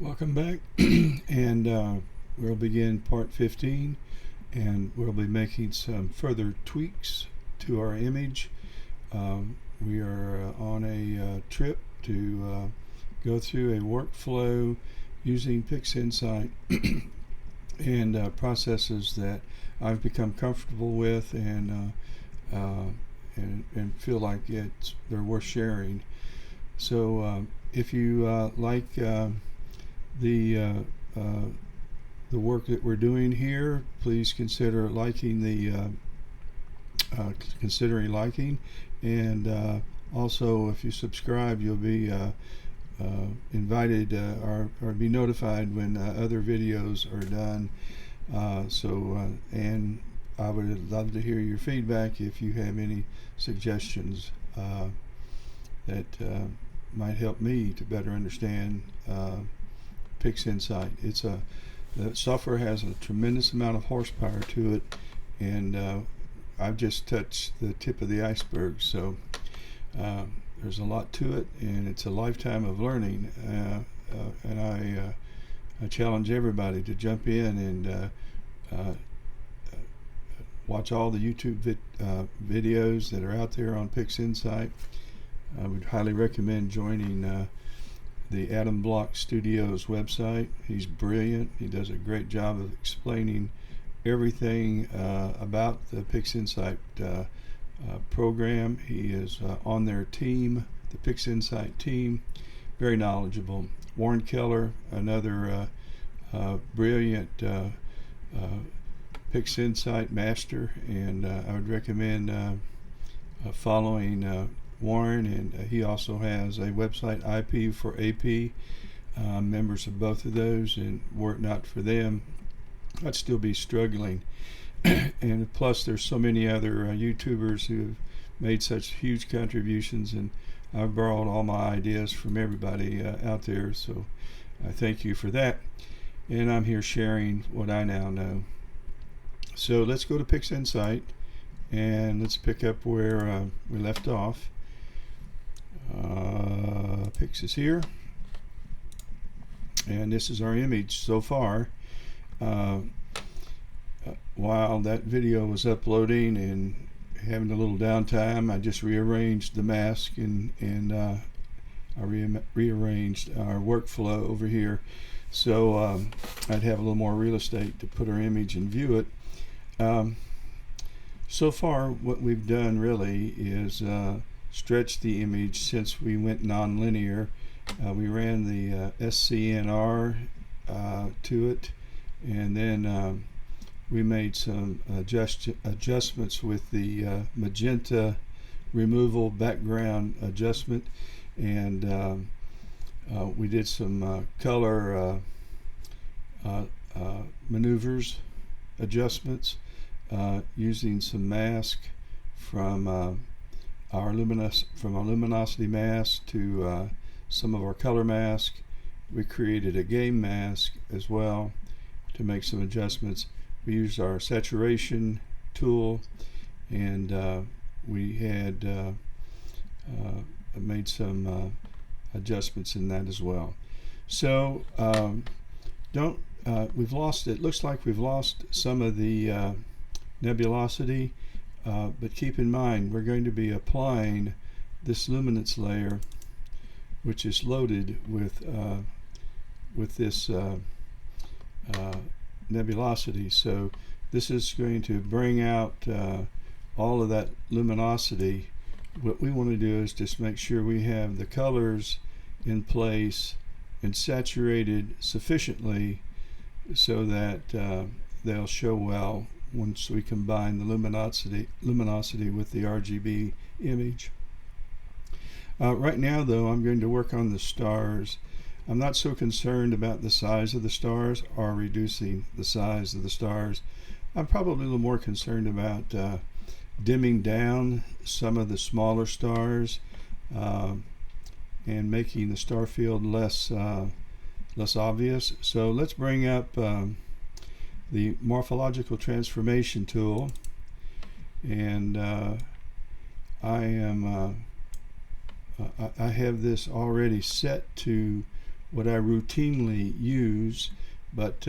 Welcome back, and we'll begin part 15, and we'll be making some further tweaks to our image. We are on a trip to go through a workflow using PixInsight and processes that I've become comfortable with and feel like they're worth sharing. So if you like the uh, uh, the work that we're doing here, please consider liking considering liking, and also if you subscribe, you'll be invited or be notified when other videos are done. And I would love to hear your feedback if you have any suggestions that might help me to better understand PixInsight. The software has a tremendous amount of horsepower to it, and I've just touched the tip of the iceberg. So there's a lot to it, and it's a lifetime of learning. And I challenge everybody to jump in and watch all the YouTube videos that are out there on PixInsight. I would highly recommend joining the Adam Block Studios website. He's brilliant. He does a great job of explaining everything about the PixInsight program. He is on their team, the PixInsight team, very knowledgeable. Warren Keller, another brilliant PixInsight master, and I would recommend following Warren, and he also has a website, IP for AP. Members of both of those, and were it not for them, I'd still be struggling. And plus, there's so many other YouTubers who have made such huge contributions, and I've borrowed all my ideas from everybody out there. So I thank you for that, and I'm here sharing what I now know. So let's go to PixInsight, and let's pick up where we left off. Pix is here, and this is our image so far. While that video was uploading and having a little downtime, I just rearranged the mask and I rearranged our workflow over here, so I'd have a little more real estate to put our image and view it. So far, what we've done really is stretch the image since we went non-linear. We ran the SCNR to it, and then we made some adjustments with the magenta removal background adjustment, and we did some color maneuvers adjustments using some mask from our luminosity mask to some of our color mask. We created a game mask as well to make some adjustments. We used our saturation tool, and we had made some adjustments in that as well. So we've lost, it looks like we've lost some of the nebulosity, but keep in mind we're going to be applying this luminance layer, which is loaded with this nebulosity. So this is going to bring out all of that luminosity. What we want to do is just make sure we have the colors in place and saturated sufficiently so that they'll show well once we combine the luminosity with the RGB image. Right now, though, I'm going to work on the stars. I'm not so concerned about the size of the stars or reducing the size of the stars. I'm probably a little more concerned about dimming down some of the smaller stars and making the star field less obvious. So let's bring up the Morphological Transformation tool, and I have this already set to what I routinely use, but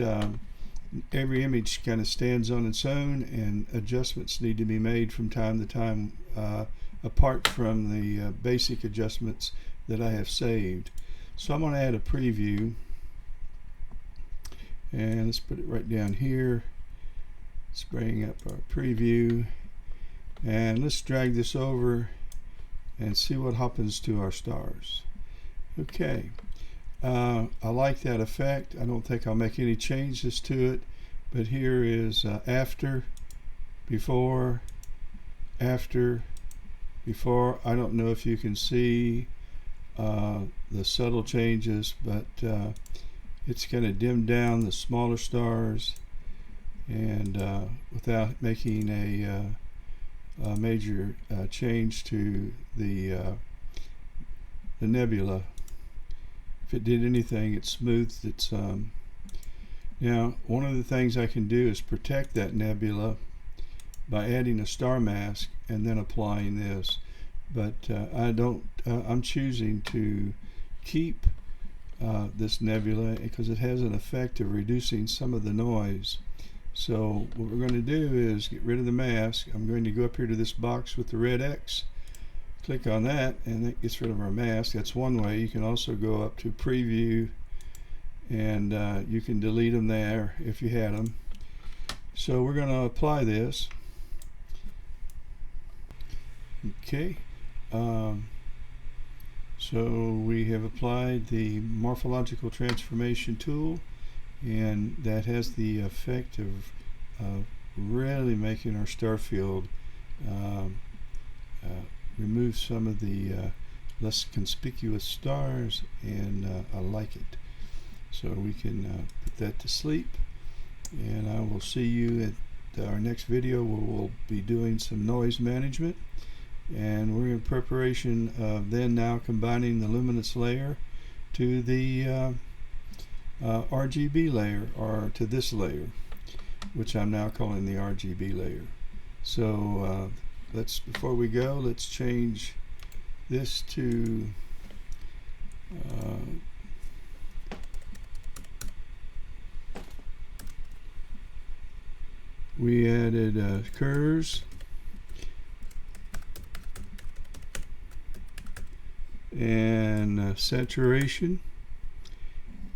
every image kind of stands on its own, and adjustments need to be made from time to time apart from the basic adjustments that I have saved. So I'm going to add a preview, and let's put it right down here. Let's bring up our preview, and let's drag this over and see what happens to our stars. Okay, I like that effect. I don't think I'll make any changes to it, but here is after, before, after, before. I don't know if you can see the subtle changes, but it's going to dim down the smaller stars, and without making a major change to the nebula. If it did anything, it smoothed its Now, one of the things I can do is protect that nebula by adding a star mask and then applying this, but I'm choosing to keep this nebula because it has an effect of reducing some of the noise. So what we're going to do is get rid of the mask. I'm going to go up here to this box with the red X, click on that, and that gets rid of our mask. That's one way. You can also go up to preview, and you can delete them there if you had them. So we're going to apply this. Okay, so we have applied the Morphological Transformation tool, and that has the effect of really making our star field remove some of the less conspicuous stars, and I like it. So we can put that to sleep, and I will see you at our next video where we'll be doing some noise management, and we're in preparation of then now combining the luminance layer to the RGB layer, or to this layer, which I'm now calling the RGB layer. So before we go, let's change this to we added curves and saturation,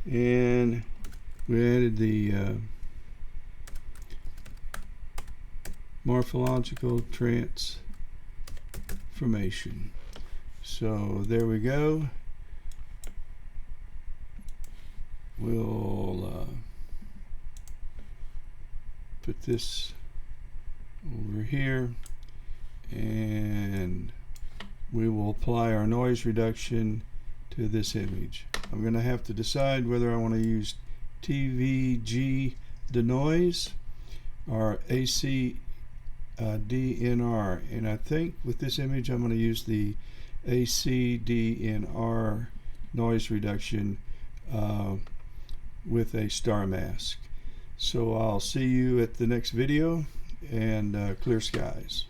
and we added the morphological transformation. So there we go. We'll put this over here, and we will apply our noise reduction to this image. I'm going to have to decide whether I want to use TVG denoise or AC DNR, and I think with this image I'm going to use the AC DNR noise reduction with a star mask. So I'll see you at the next video, and clear skies.